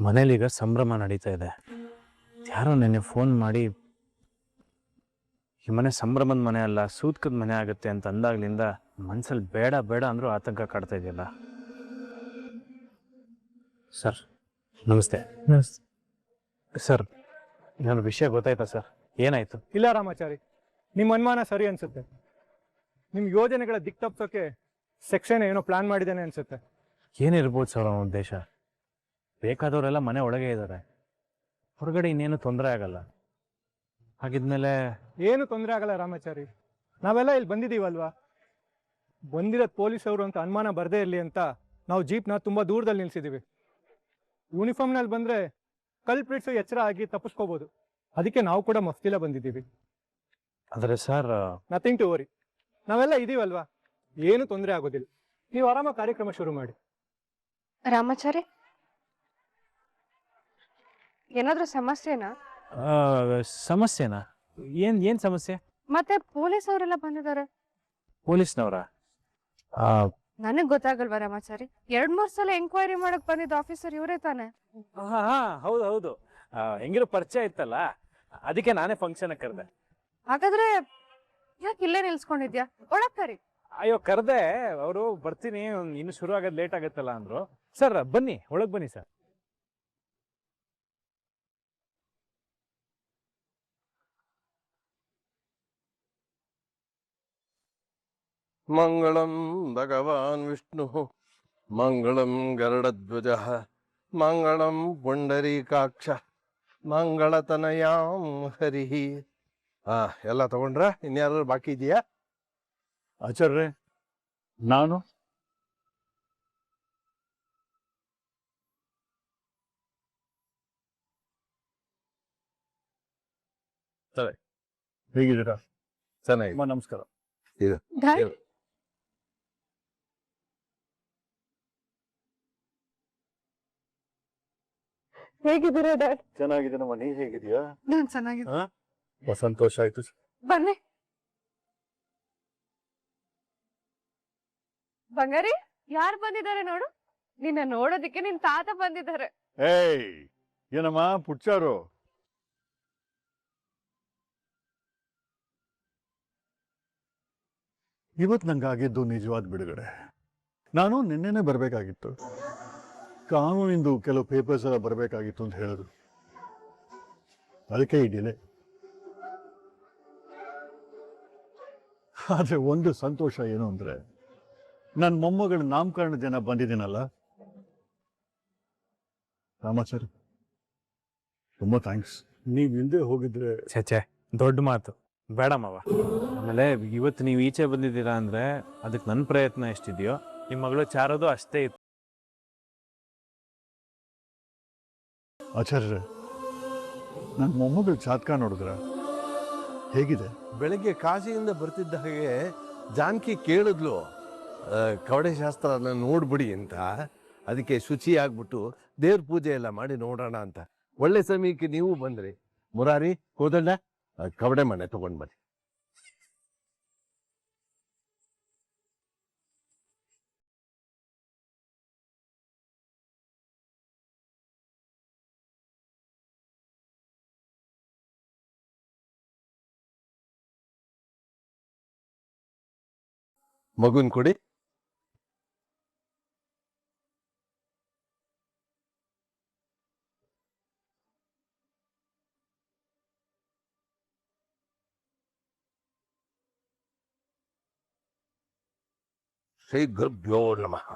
ಮನೇಲೀಗ ಸಂಭ್ರಮ ನಡೀತಾ ಇದೆ. ಯಾರೋ ನೆನ್ನೆ ಫೋನ್ ಮಾಡಿ ಈ ಮನೆ ಸಂಭ್ರಮದ ಮನೆ ಅಲ್ಲ ಸೂತ್ಕದ ಮನೆ ಆಗುತ್ತೆ ಅಂತ ಅಂದಾಗ್ಲಿಂದ ಮನ್ಸಲ್ಲಿ ಬೇಡ ಬೇಡ ಅಂದ್ರೂ ಆತಂಕ ಕಾಡ್ತಾ ಇದೆಯಲ್ಲ. ಸರ್ ನಮಸ್ತೆ. ಸರ್ ನನ್ನ ವಿಷಯ ಗೊತ್ತಾಯ್ತಾ ಸರ್? ಏನಾಯ್ತು? ಇಲ್ಲ ರಾಮಾಚಾರಿ, ನಿಮ್ಮ ಅನುಮಾನ ಸರಿ ಅನ್ಸುತ್ತೆ. ನಿಮ್ಮ ಯೋಜನೆಗಳ ದಿಕ್ ತಪ್ಸೋಕೆ ಸೆಕ್ಷನ್ ಏನೋ ಪ್ಲಾನ್ ಮಾಡಿದ್ದೇನೆ ಅನ್ಸುತ್ತೆ. ಏನಿರ್ಬೋದು ಸರ್ ಅವನ ಉದ್ದೇಶ? ಬೇಕಾದವರೆಲ್ಲ ಮನೆ ಒಳಗೆ ಇದ್ದಾರೆ, ಹೊರಗಡೆ ಇನ್ನೇನು ತೊಂದರೆ ಆಗಲ್ಲ. ಹಾಗಿದ್ಮೇಲೆ ಏನು ತೊಂದರೆ ಆಗಲ್ಲ ರಾಮಾಚಾರಿ. ನಾವೆಲ್ಲ ಇಲ್ಲಿ ಬಂದಿದ್ದೀವಲ್ವಾ, ಬಂದಿರೋದು ಪೊಲೀಸವರು ಅಂತ ಅನುಮಾನ ಬರದೇ ಇರಲಿ ಅಂತ ನಾವು ಜೀಪ್ನ ತುಂಬ ದೂರದಲ್ಲಿ ನಿಲ್ಸಿದ್ದೀವಿ. ಯೂನಿಫಾರ್ಮ್ನಲ್ಲಿ ಬಂದರೆ ಕಲ್ಪ್ರಿಟ್ಸು ಎಚ್ಚರ ಆಗಿ ತಪ್ಪಿಸ್ಕೋಬೋದು. ಅದಕ್ಕೆ ನಾವು ಕೂಡ ಮಫ್ತಿಲ ಬಂದಿದ್ದೀವಿ. ಆದರೆ ಸರ್ ನಥಿಂಗ್ ಟು ವರಿ, ನಾವೆಲ್ಲ ಇದೀವಲ್ವಾ, ಏನು ತೊಂದರೆ ಆಗೋದಿಲ್ಲ. ನೀವು ಆರಾಮ ಕಾರ್ಯಕ್ರಮ ಶುರು ಮಾಡಿ. ರಾಮಾಚಾರಿ, ಏನಾದ್ರೂ ಸಮಸ್ಯೆನಾ? ಸಮಸ್ಯೆನಾ? ಏನ್ ಸಮಸ್ಯೆ? ಮತ್ತೆ ಪೊಲೀಸ್ ಅವರೆಲ್ಲ ಬಂದಿದ್ದಾರೆ. ಪೊಲೀಸ್ನವರ? ನನಗ್ ಗೊತ್ತಾಗಲ್ವಾ ರಾಮಾಚಾರಿ? 2-3 ಸಲ ಎಂಕ್ವೈರಿ ಮಾಡಕ್ ಬಂದಿದ್ದ ಆಫೀಸರ್ ಇವರೇ ತಾನೆ? ಹೌದು ಹೌದು, ಹೆಂಗಿರೋ ಪರಿಚಯ ಇತ್ತಲ್ಲ, ಅದಕ್ಕೆ ನಾನೇ ಫಂಕ್ಷನ್ ಕರೆದೆ. ಹಾಗಾದ್ರೆ ಯಾಕೆ ಇಲ್ಲೇ ನಿಲ್ಸ್ಕೊಂಡಿದ್ಯಾ? ಒಳಗ್ ಕರಿ. ಅಯ್ಯೋ ಕರೆದೆ, ಅವರು ಬರ್ತೀನಿ ಇನ್ನು ಶುರು ಆಗೋದು ಲೇಟ್ ಆಗತ್ತಲ್ಲ ಅಂದ್ರು. ಸರ್ ಬನ್ನಿ, ಒಳಗ್ ಬನ್ನಿ ಸರ್. ಮಂಗಳಂ ಭಗವಾನ್ ವಿಷ್ಣು ಮಂಗಳಂ ಗರುಡಧ್ವಜ ಮಂಗಳಂ ಪುಂಡರೀಕಾಕ್ಷ ಮಂಗಳತನಯಾಂ ಹರಿ. ಎಲ್ಲ ತಗೊಂಡ್ರ? ಇನ್ಯಾರು ಬಾಕಿ ಇದೆಯಾ? ಆಚಾರ್ಯ, ನಾನು ಹೇಗಿದ್ದೀರಾ? ಚೆನ್ನಾಗಿ. ನಮಸ್ಕಾರ. ಹೇಗಿದ್ದೀರಾ ಡ್ಯಾಡ್? ಚೆನ್ನಾಗಿದ್ದೀನಮ್ಮ, ನೀ ಹೇಗಿದೀಯಾ? ನಾನ್ ಚೆನ್ನಾಗಿದ್ದೀನಿ. ಸಂತೋಷ ಆಯ್ತು. ಬನ್ನಿ. ಬಂಗಾರಿ, ಯಾರು ಬಂದಿದ್ದಾರೆ ನೋಡು. ನಿನ್ನ ನೋಡೋದಿಕ್ಕೆ ನಿನ್ ತಾತ ಬಂದಿದ್ದಾರೆ. ಏಯ್, ಏನಮ್ಮ ಪುಟ್ಚಾರು? ಇವತ್ತು ನಂಗಾಗಿದ್ದು ನಿಜವಾದ ಬಿಡುಗಡೆ. ನಾನು ನಿನ್ನೆನೆ ಬರಬೇಕಾಗಿತ್ತು, ಕಾನೂನಿಂದು ಕೆಲವು ಪೇಪರ್ಸ್ ಎಲ್ಲ ಬರಬೇಕಾಗಿತ್ತು ಅಂತ ಹೇಳಿದ್ರು, ಅದಕ್ಕೆ ಈ ಡಿಲೇ. ಆದರೆ ಒಂದು ಸಂತೋಷ ಏನು ಅಂದರೆ, ನನ್ನ ಮೊಮ್ಮಗಳ ನಾಮಕರಣ ದಿನ ಬಂದಿದ್ದೀನಲ್ಲ. ರಾಮಾಚಾರಿ, ತುಂಬ ಥ್ಯಾಂಕ್ಸ್. ನೀವು ಹಿಂದೆ ಹೋಗಿದ್ರೆ. ಛೇ, ದೊಡ್ಡ ಮಾತು ಬೇಡ ಮಾವ. ಆಮೇಲೆ ಇವತ್ತು ನೀವು ಈಚೆ ಬಂದಿದ್ದೀರಾ ಅಂದ್ರೆ ಅದಕ್ಕೆ ನನ್ನ ಪ್ರಯತ್ನ ಎಷ್ಟಿದೆಯೋ ನಿಮ್ಮ ಮಗಳು ಚಾರೋದು ಅಷ್ಟೇ ಇತ್ತು. ಆಚಾರ್ಯ, ನನ್ನ ಮೊಮ್ಮಗಳು ಜಾತಕ ನೋಡಿದ್ರ? ಹೇಗಿದೆ? ಬೆಳಗ್ಗೆ ಕಾಶಿಯಿಂದ ಬರ್ತಿದ್ದ ಹಾಗೆ ಜಾನಕಿ ಕೇಳಿದ್ಲು, ಕವಡೆ ಶಾಸ್ತ್ರ ಅದನ್ನ ನೋಡ್ಬಿಡಿ ಅಂತ. ಅದಕ್ಕೆ ಶುಚಿ ಆಗ್ಬಿಟ್ಟು ದೇವ್ರ ಪೂಜೆ ಎಲ್ಲ ಮಾಡಿ ನೋಡೋಣ ಅಂತ. ಒಳ್ಳೆ ಸಮಯಕ್ಕೆ ನೀವು ಬಂದ್ರಿ. ಮುರಾರಿ, ಕೋದಂಡ, ಕವಡೆ ಮನೆ ತಗೊಂಡ್ ಬನ್ನಿ. ಮಗುನ್ ಕೊಡಿ. ಶ್ರೀ ಗುರುಭ್ಯೋ ನಮಃ.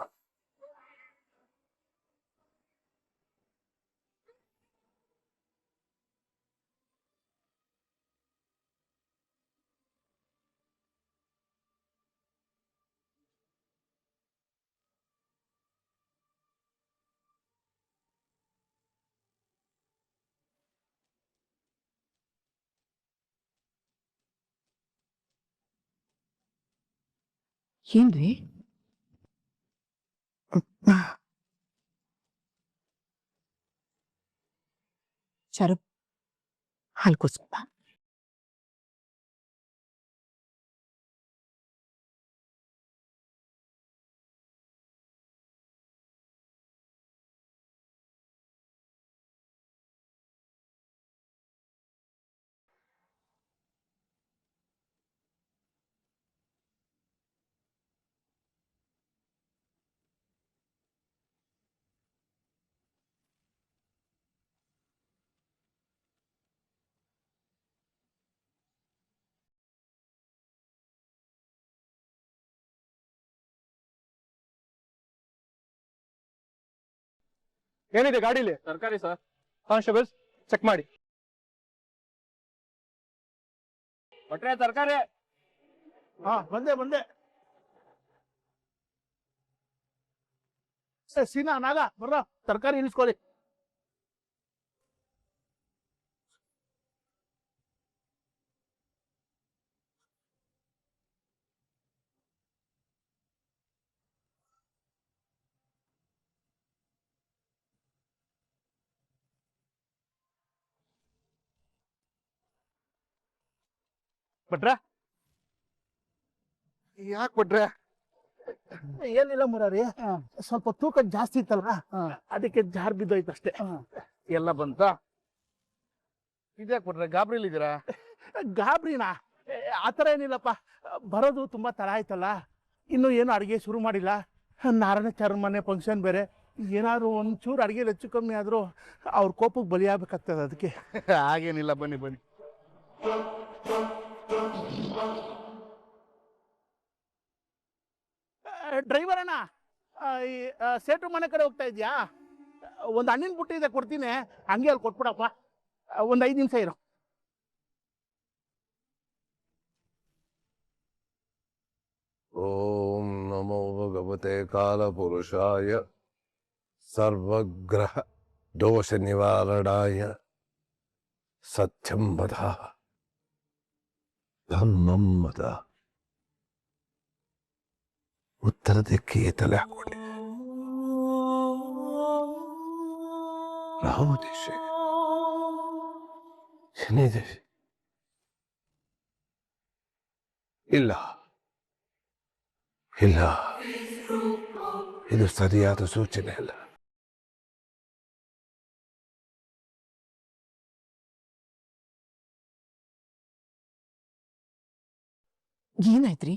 ಏನ್ರಿ? ಚಾರು, ಹಾಲು ಕುಡ್ಸಪ್ಪ. ಏನಿದೆ ಗಾಡಿಲಿ? ತರಕಾರಿ ಸರ್. ಕಾನ್ಸ್ಟೇಬಲ್ಸ್ ಚೆಕ್ ಮಾಡಿ. ಭಟ್ರೆ ತರಕಾರಿ. ಹಾ ಬಂದೆ ಸೀನಾ ನಾಗ ಬರ್ರ ತರಕಾರಿ ಇಳಿಸ್ಕೊಳ್ಳಿ. ಭಟ್ರ ಯಾಕೆ ಬಿಟ್ರೆ? ಏನಿಲ್ಲ ಮುರಾರಿ, ಸ್ವಲ್ಪ ತೂಕ ಜಾಸ್ತಿ ಇತ್ತಲ್ವಾ, ಅದಕ್ಕೆ ಜಾರ್ ಬಿದ್ದೋಯ್ತು ಅಷ್ಟೇ. ಎಲ್ಲ ಬಂತ? ಇದ್ಯಾಕೆ ಬಿಟ್ರೆ ಗಾಬರಿಲಿದ್ದೀರಾ? ಗಾಬ್ರಿನಾ? ಆತರ ಏನಿಲ್ಲಪ್ಪ, ಬರೋದು ತುಂಬಾ ತಡ ಆಯ್ತಲ್ಲ, ಇನ್ನು ಏನು ಅಡಿಗೆ ಶುರು ಮಾಡಿಲ್ಲ. ನಾರಾಯಣಾಚಾರ್ಯ ಮನೆ ಫಂಕ್ಷನ್ ಬೇರೆ, ಏನಾದ್ರು ಒಂಚೂರು ಅಡಿಗೆ ಹೆಚ್ಚು ಕಮ್ಮಿ ಆದ್ರೂ ಅವ್ರ ಕೋಪಕ್ಕೆ ಬಲಿಯಾಗಬೇಕಾಗ್ತದೆ, ಅದಕ್ಕೆ. ಹಾಗೇನಿಲ್ಲ, ಬನ್ನಿ ಬನ್ನಿ. ಡ್ರೈವರ್ ಅಣ್ಣ, ಈ ಸೇಟು ಮನೆ ಕಡೆ ಹೋಗ್ತಾ ಇದ್ಯಾ? ಒಂದು ಹಣ್ಣಿನ ಬುಟ್ಟಿ ಇದೆ, ಕೊಡ್ತೀನಿ, ಹಂಗೆ ಅಲ್ಲಿ ಕೊಟ್ಬಿಡಪ್ಪ. ಒಂದು 5 ನಿಮಿಷ ಇರು. ಓಂ ನಮೋ ಭಗವತೆ ಕಾಲಪುರುಷಾಯ ಸರ್ವಗ್ರಹ ದೋಷ ನಿವಾರಣಾಯ ಸತ್ಯಂ ವದ ಧರ್ಮಂ ವದ. ಉತ್ತರ ದಿಕ್ಕಿಗೆ ತಲೆ ಹಾಕೊಂಡೆ. ರಾಹು ದೇಶ, ಶನಿ ದೇಶ. ಇಲ್ಲ, ಇದು ಸರಿಯಾದ ಸೂಚನೆ ಅಲ್ಲ. ಏನಾಯ್ತ್ರಿ?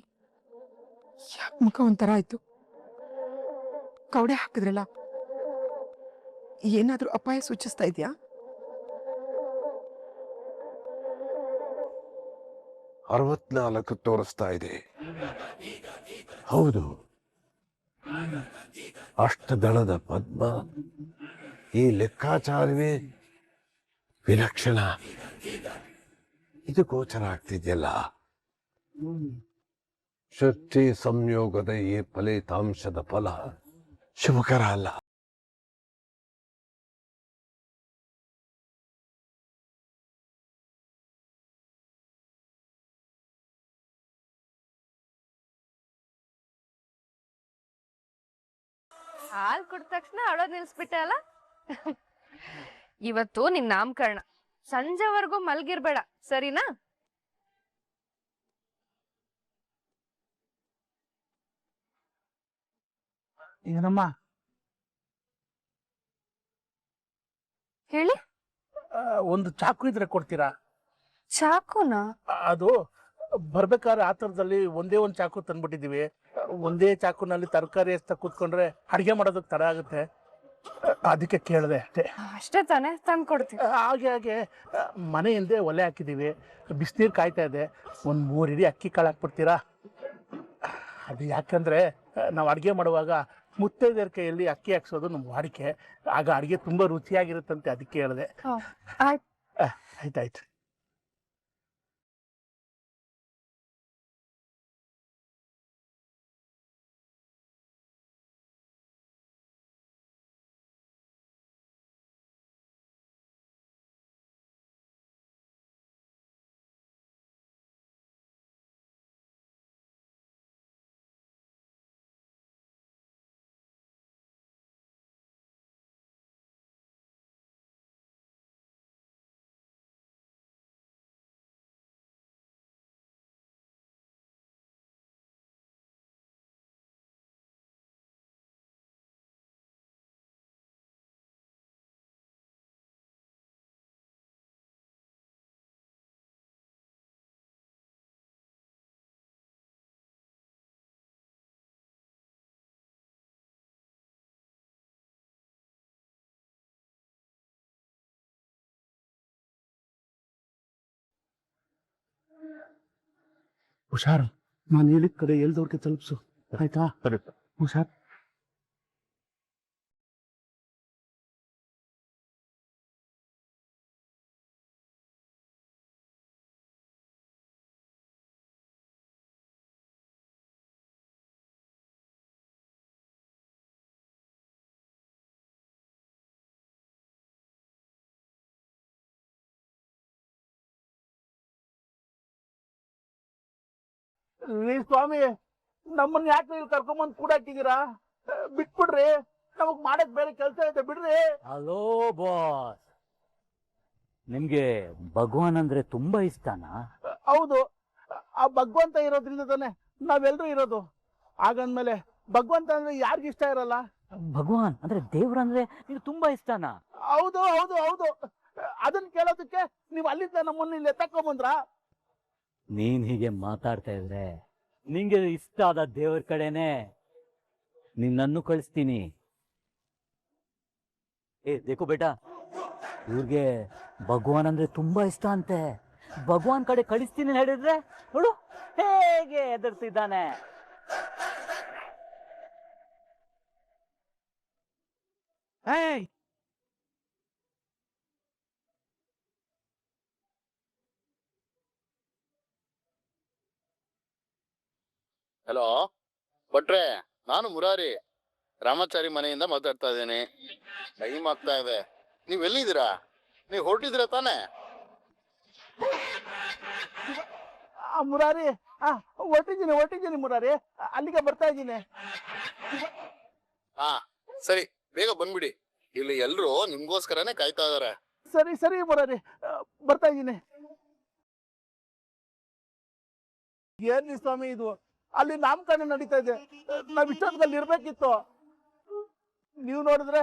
ಯಾಕೆ ಮುಖ ಒಂಥರ ಆಯ್ತು? ಕವಡೆ ಹಾಕಿದ್ರಲ್ಲ, ಏನಾದ್ರೂ ಅಪಾಯ ಸೂಚಿಸ್ತಾ ಇದೆಯಾ? 64 ತೋರಿಸ್ತಾ ಇದೆ. ಹೌದು, ಅಷ್ಟದಳದ ಪದ್ಮ. ಈ ಲೆಕ್ಕಾಚಾರವೇ ವಿಲಕ್ಷಣ. ಇದು ಗೋಚರ ಆಗ್ತಿದೆಯಲ್ಲ. ಸೃಷ್ಟಿ ಸಂಯೋಗದ ಈ ಫಲಿತಾಂಶದ ಫಲ ಶುಭಕರ ಅಲ್ಲ. ಹಾಲ್ ಕುಡ್ದ ತಕ್ಷಣ ಅಳೋದ್ ನಿಲ್ಸ್ಬಿಟ್ಟೆ ಅಲ್ಲ. ಇವತ್ತು ನಿನ್ ನಾಮಕರಣ, ಸಂಜೆವರೆಗೂ ಮಲ್ಗಿರ್ಬೇಡ, ಸರಿನಾ? ಏನಮ್ಮ? ಹೇಳಿ. ಒಂದು ಚಾಕು ಇದ್ರೆ ಕೊಡ್ತೀರಾ? ಚಾಕುನಾ? ಅದು ಬರ್ಬೇಕಾದ್ರೆ ಆತರದಲ್ಲಿ ಒಂದೇ ಒಂದು ಚಾಕು ತಂದ್ಬಿಟ್ಟಿದೀವಿ. ಒಂದೇ ಚಾಕುನಲ್ಲಿ ತರಕಾರಿ ಎಷ್ಟ ಕೂತ್ಕೊಂಡ್ರೆ ಅಡಿಗೆ ಮಾಡೋದಕ್ಕೆ ತಡ ಆಗುತ್ತೆ, ಅದಕ್ಕೆ ಕೇಳಿದೆ ಅಷ್ಟೇ. ಅಷ್ಟೇ ತಾನೇ, ತಂದು ಕೊಡ್ತೀನಿ. ಹಾಗೆ ಮನೆ ಹಿಂದೆ ಒಲೆ ಹಾಕಿದೀವಿ, ಬಿಸಿನೀರು ಕಾಯ್ತಾ ಇದೆ. ಒಂದು 3 ಇಡಿ ಅಕ್ಕಿ ಕಾಳು ಹಾಕ್ಬಿಡ್ತೀರಾ? ಅದು ಯಾಕಂದ್ರೆ ನಾವು ಅಡುಗೆ ಮಾಡುವಾಗ ಮುತ್ತೈದೆಯರ ಕೈಯಲ್ಲಿ ಅಕ್ಕಿ ಹಾಕ್ಸೋದು ನಮ್ಮ ವಾಡಿಕೆ. ಆಗ ಅಡುಗೆ ತುಂಬಾ ರುಚಿಯಾಗಿರುತ್ತಂತೆ, ಅದಕ್ಕೆ ಹೇಳಿದೆ. ಆಯ್ತಾಯ್ತು. ಹುಷಾರು, ನಾನು ಹೇಳಿದ ಕಡೆ ಎಲ್ದವ್ರಿಗೆ ತಲುಪಿಸು, ಆಯ್ತಾ? ಹುಷಾರ್. ರೀ ಸ್ವಾಮಿ, ನಮ್ಮನ್ನ ಯಾಕೆ ಇಲ್ಲಿ ಕರ್ಕೊಂಬಂದು ಕೂಡ ಹಾಕಿದೀರಾ? ಬಿಟ್ಬಿಡ್ರಿ, ನಮಗ್ ಮಾಡಕ್ ಬೇರೆ ಕೆಲಸ ಇದೆ, ಬಿಡ್ರಿ. ಹಲೋ ಬಾಸ್, ನಿಮ್ಗೆ ಭಗವಾನ್ ಅಂದ್ರೆ ತುಂಬಾ ಇಷ್ಟನಾ? ಹೌದು, ಆ ಭಗವಂತ ಇರೋದ್ರಿಂದ ತಾನೆ ನಾವೆಲ್ಲರೂ ಇರೋದು. ಹಾಗಂದ್ಮೇಲೆ ಭಗವಂತ ಅಂದ್ರೆ ಯಾರಿಗ ಇಷ್ಟ ಇರಲ್ಲ? ಭಗವಾನ್ ಅಂದ್ರೆ ದೇವ್ರಂದ್ರೆ ನಿಮ್ಗೆ ತುಂಬಾ ಇಷ್ಟನಾ? ಹೌದು ಹೌದು ಹೌದು. ಅದನ್ನ ಕೇಳೋದಕ್ಕೆ ನೀವ್ ಅಲ್ಲಿಂದ ನಮ್ಮನ್ನ ಇಲ್ಲಿ ಎತ್ತಕೊಂಬಂದ್ರ? ನೀನ್ ಹೀಗೆ ಮಾತಾಡ್ತಾ ಇದ್ರೆ ನಿಂಗೆ ಇಷ್ಟ ಆದ ದೇವ್ರ ಕಡೆನೆ ನಿನ್ನನ್ನು ಕಳಿಸ್ತೀನಿ. ದೇಖೋ ಬೇಟಾ, ಇವ್ರಿಗೆ ಭಗವಾನ್ ಅಂದ್ರೆ ತುಂಬಾ ಇಷ್ಟ ಅಂತೆ. ಭಗವಾನ್ ಕಡೆ ಕಳಿಸ್ತೀನಿ ಹೇಳಿದ್ರೆ ನೋಡು ಹೇಗೆ ಎದುರ್ತಿದ್ದಾನೆ. ಹಲೋ ಭಟ್ರೆ, ನಾನು ಮುರಾರಿ ರಾಮಾಚಾರಿ ಮನೆಯಿಂದ ಮಾತಾಡ್ತಾ ಇದ್ದೇನೆ. ಟೈಮ್ ಆಗ್ತಾ ಇದೆ, ನೀವ್ ಎಲ್ಲಿದ್ದೀರಾ? ನೀವು ಹೊರಟಿದ್ದೀರಾ ತಾನೇ? ಮುರಾರಿ, ಹೊರಟಿದ್ದೀನಿ ಮುರಾರಿ, ಅಲ್ಲಿಗೆ ಬರ್ತಾ ಇದ್ದೀನಿ. ಹಾ ಸರಿ, ಬೇಗ ಬಂದ್ಬಿಡಿ. ಇಲ್ಲಿ ಎಲ್ರು ನಿಮ್ಗೋಸ್ಕರನೇ ಕಾಯ್ತಾ ಇದಾರೆ. ಸರಿ ಸರಿ ಮುರಾರಿ, ಬರ್ತಾ ಇದ್ದೀನಿ. ಏನ್ರಿ ಸ್ವಾಮಿ ಇದು? ಅಲ್ಲಿ ನಾಮಕರಣ ನಡೀತಾ ಇದೆ, ನಾವ್ ಇಷ್ಟೊತ್ತಲ್ಲಿ ಇರ್ಬೇಕಿತ್ತು. ನೀವು ನೋಡಿದ್ರೆ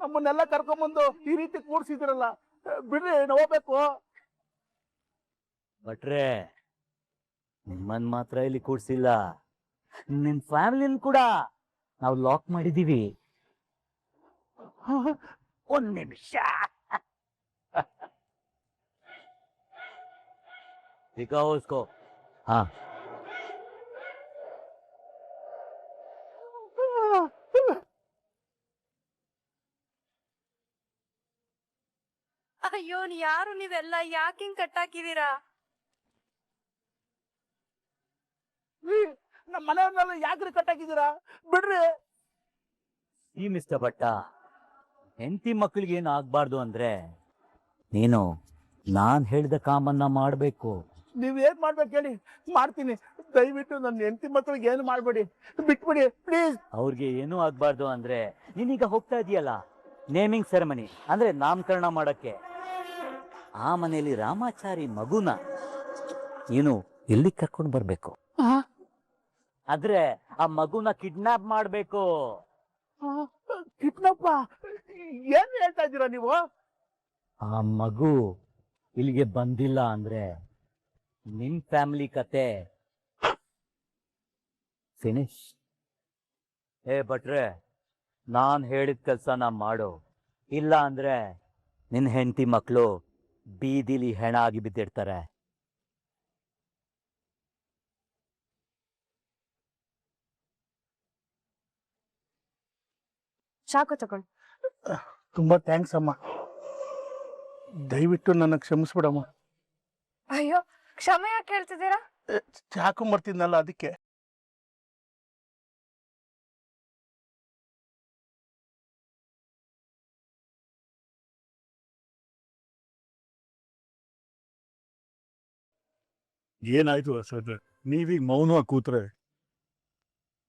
ನಮ್ಮನ್ನೆಲ್ಲ ಕರ್ಕೊಂಬಂದು ಈ ರೀತಿ ಕೂಡ್ಸಿದಿರಲ್ಲ, ಬಿಡ್ರಿ, ನಾವು ಹೋಗ್ಬೇಕು. ಭಟ್ರೆ, ನಿಮ್ಮನ್ ಮಾತ್ರ ಇಲ್ಲಿ ಕೂಡ್ಸಿಲ್ಲ, ನಿಮ್ ಫ್ಯಾಮಿಲಿನ ಕೂಡ ನಾವು ಲಾಕ್ ಮಾಡಿದೀವಿ. ಒಂದ್ ನಿಮಿಷ. दिखाओ उसको. हाँ, ಅಯ್ಯೋ ಯಾರು ನೀವೆಲ್ಲ, ಯಾಕೆ ಹಿಂಗ್ ಕಟ್ಟಾಕಿದೀರಾ? ನಮ್ಮ ಮನೆಯವ್ರನ್ನೆಲ್ಲ ಯಾಕ್ರಿ ಕಟ್ಟಾಕಿದ್ದೀರಾ? ಬಿಡ್ರಿ. ಈ ಮಿಸ್ಟರ್ ಭಟ್ಟ, ಹೆಂಡತಿ ಮಕ್ಕಳಿಗೆ ಏನು ಆಗ್ಬಾರ್ದು ಅಂದ್ರೆ ನೀನು ನಾನ್ ಹೇಳಿದ ಕಾಮನ್ನ ಮಾಡ್ಬೇಕು. ನೀವ್ ಏನ್ ಮಾಡ್ಬೇಕು ಹೇಳಿ, ಮಾಡ್ತೀನಿ. ದಯವಿಟ್ಟು ನನ್ನ ಹೆಂಡತಿ ಮಕ್ಕಳಿಗೆ ಏನು ಮಾಡ್ಬೇಡಿ, ಬಿಟ್ಬಿಡಿ ಪ್ಲೀಸ್. ಅವ್ರಿಗೆ ಏನೂ ಆಗ್ಬಾರ್ದು ಅಂದ್ರೆ ನೀನೀಗ ಹೋಗ್ತಾ ಇದೀಯಲ್ಲ ನೇಮಿಂಗ್ ಸೆರೆಮನಿ ಅಂದ್ರೆ ನಾಮಕರಣ ಮಾಡಕ್ಕೆ, ಆ ಮನೆಯಲ್ಲಿ ರಾಮಾಚಾರಿ ಮಗುನ ನೀನು ಎಲ್ಲಿ ಕರ್ಕೊಂಡು ಬರ್ಬೇಕು. ಆದ್ರೆ ಆ ಮಗುನ ಕಿಡ್ನಾಪ್ ಮಾಡ್ಬೇಕು. ಕಿಡ್ನಾಪ? ಏನ್ ಹೇಳ್ತಾ ಇದ್ದೀರಾ ನೀವು? ಆ ಮಗು ಇಲ್ಲಿಗೆ ಬಂದಿಲ್ಲ ಅಂದ್ರೆ ನಿಮ್ ಫ್ಯಾಮಿಲಿ ಕತೆ ಫಿನಿಶ್. ಭಟ್ರೆ, ನಾನ್ ಹೇಳಿದ ಕೆಲ್ಸನ ಮಾಡು, ಇಲ್ಲ ಅಂದ್ರೆ ನಿನ್ ಹೆಂಡತಿ ಮಕ್ಕಳು ಬೀದಿಲಿ ಹೆಣ ಆಗಿ ಬಿದ್ದಿರ್ತಾರೆ. ಚಾಕು ತಗೊಳ್ಳಿ. ತುಂಬಾ ಥ್ಯಾಂಕ್ಸ್ ಅಮ್ಮ, ದಯವಿಟ್ಟು ನನ್ನ ಕ್ಷಮಿಸ್ಬಿಡಮ್ಮ. ಅಯ್ಯೋ, ಕ್ಷಮೆ ಯಾಕೆ ಹೇಳ್ತಿದ್ದೀರಾ? ಹಾಕೊಂಬರ್ತಿದ್ನಲ್ಲ ಅದಕ್ಕೆ. ಏನಾಯ್ತು ಸರ್? ನೀವೀಗ ಮೌನವಾಗಿ ಕೂತ್ರೆ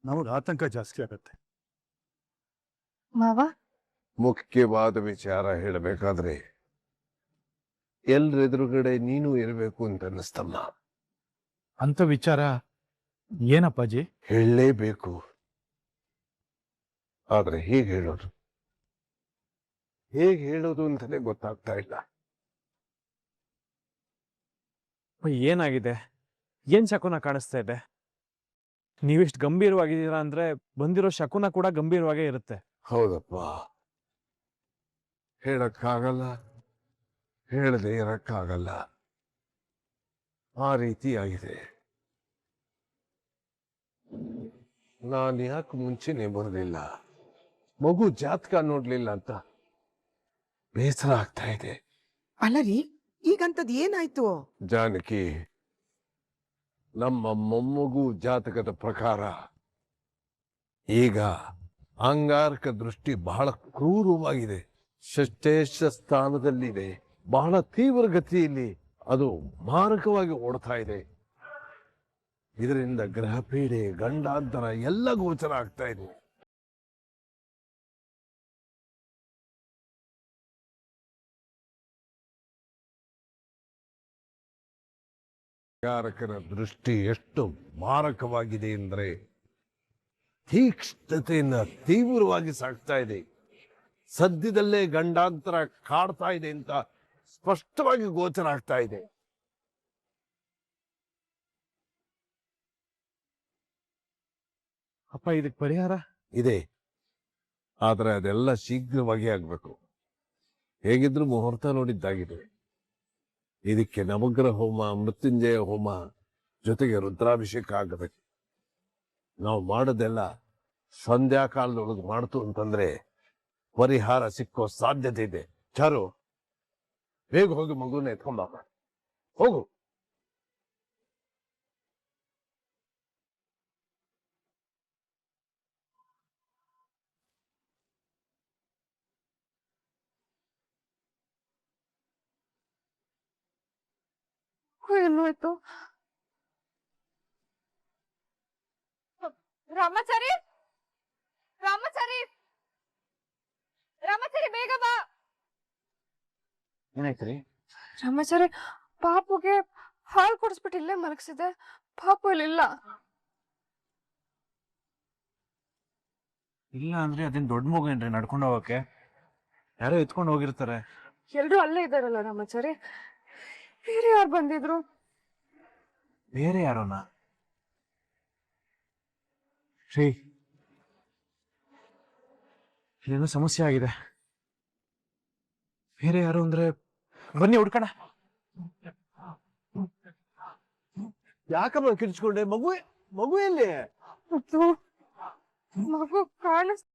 ನಮಗೆ ಆತಂಕ ಜಾಸ್ತಿ ಆಗತ್ತೆ. ಮಾವ, ಮುಖ್ಯವಾದ ವಿಚಾರ ಹೇಳಬೇಕಾದ್ರೆ ಎಲ್ರೆದುರುಗಡೆ ನೀನು ಇರಬೇಕು ಅಂತ ಅನ್ನಿಸ್ತಮ್ಮ. ಅಂತ ವಿಚಾರ ಏನಪ್ಪಾಜಿ? ಹೇಳಲೇಬೇಕು, ಆದ್ರೆ ಹೇಗೆ ಹೇಳೋದು ಅಂತಲೇ ಗೊತ್ತಾಗ್ತಾ ಇಲ್ಲ. ಏನಾಗಿದೆ? ಏನ್ ಶಕುನ ಕಾಣಿಸ್ತಾ ಇದೆ? ನೀವಿಷ್ಟು ಗಂಭೀರವಾಗಿದ್ದೀರಾ ಅಂದ್ರೆ ಬಂದಿರೋ ಶಕುನ ಕೂಡ ಗಂಭೀರವಾಗೇ ಇರುತ್ತೆ. ಹೌದಪ್ಪ, ಹೇಳಕ್ಕಾಗಲ್ಲ, ಹೇಳದೆ ಇರಕ್ಕಾಗಲ್ಲ, ಆ ರೀತಿ ಆಗಿದೆ. ನಾನು ಯಾಕೆ ಮುಂಚೆನೆ ಬರಲಿಲ್ಲ, ಮಗು ಜಾತಕ ನೋಡ್ಲಿಲ್ಲ ಅಂತ ಬೇಸರ ಆಗ್ತಾ ಇದೆ. ಅಲ್ಲ ರೀ, ಈಗಂತದ್ ಏನಾಯ್ತು? ಜಾನಕಿ, ನಮ್ಮ ಮೊಮ್ಮಗು ಜಾತಕದ ಪ್ರಕಾರ ಈಗ ಅಂಗಾರಕ ದೃಷ್ಟಿ ಬಹಳ ಕ್ರೂರವಾಗಿದೆ, ಷಷ್ಠೇಶ ಸ್ಥಾನದಲ್ಲಿದೆ, ಬಹಳ ತೀವ್ರ ಗತಿಯಲ್ಲಿ ಅದು ಮಾರಕವಾಗಿ ಓಡ್ತಾ ಇದೆ. ಇದರಿಂದ ಗ್ರಹ ಪೀಡೆ ಗಂಡಾಂತರ ಎಲ್ಲ ಗೋಚರ ಆಗ್ತಾ ಇದೆ. ಕಾರಕನ ದೃಷ್ಟಿ ಎಷ್ಟು ಮಾರಕವಾಗಿದೆ ಅಂದರೆ ತೀಕ್ಷ್ಣತೆಯಿಂದ ತೀವ್ರವಾಗಿ ಸಾಗ್ತಾ ಇದೆ. ಸದ್ಯದಲ್ಲೇ ಗಂಡಾಂತರ ಕಾಡ್ತಾ ಇದೆ ಅಂತ ಸ್ಪಷ್ಟವಾಗಿ ಗೋಚರ ಆಗ್ತಾ ಇದೆ. ಅಪ್ಪ ಇದಕ್ಕೆ ಪರಿಹಾರ ಇದೆ, ಆದರೆ ಅದೆಲ್ಲ ಶೀಘ್ರವಾಗಿ ಆಗ್ಬೇಕು. ಹೇಗಿದ್ರು ಮುಹೂರ್ತ ನೋಡಿದ್ದಾಗಿದೆ. ಇದಕ್ಕೆ ನವಗ್ರಹ ಹೋಮ, ಮೃತ್ಯುಂಜಯ ಹೋಮ ಜೊತೆಗೆ ರುದ್ರಾಭಿಷೇಕ ಆಗಬೇಕು. ನಾವು ಮಾಡೋದೆಲ್ಲ ಸಂಧ್ಯಾ ಕಾಲದೊಳಗೆ ಮಾಡ್ತು ಅಂತಂದ್ರೆ ಪರಿಹಾರ ಸಿಕ್ಕೋ ಸಾಧ್ಯತೆ ಇದೆ. ಚಾರು, ಬೇಗ ಹೋಗಿ ಮಗುನ ಎತ್ಕೊಂಬಪ್ಪ, ಹೋಗು. ಏನಾಯ್ತು? ರಾಮಾಚಾರಿ, ರಾಮಾಚಾರಿ, ರಾಮಾಚಾರಿ ಬೇಗ ಬಾ. ಏನಾಯ್ತು? ರಾಮಾಚಾರಿ, ಪಾಪುಗೆ ಹಾಲು ಕುಡಿಸ್ಬಿಟ್ಟು ಇಲ್ಲೇ ಮಲಗಿಸಿದೆ. ಪಾಪು ಇಲ್ಲಿಲ್ಲ. ಇಲ್ಲ ಅಂದ್ರೆ ಅದೇನ್ ದೊಡ್ಡ ಮಗು ಏನ್ರಿ ನಡ್ಕೊಂಡು ಹೋಗಕ್ಕೆ? ಯಾರೋ ಎತ್ಕೊಂಡು ಹೋಗಿರ್ತಾರೆ. ಎಲ್ರು ಅಲ್ಲೇ ಇದ್ದಾರಲ್ಲ ರಾಮಾಚಾರಿ. ಬೇರೆ ಯಾರು ಬಂದಿದ್ರು? ಬೇರೆ ಯಾರೋನ? ಶ್ರೀ, ಇಲ್ಲೇನೋ ಸಮಸ್ಯೆ ಆಗಿದೆ. ಬೇರೆ ಯಾರು ಅಂದ್ರೆ ಬನ್ನಿ ಹುಡ್ಕಣ. ಯಾಕಮ್ಮ ಕಿರ್ಚ್ಕೊಂಡೆ? ಮಗು ಎಲ್ಲಿ? ಮಗು ಕಾಣಿಸ್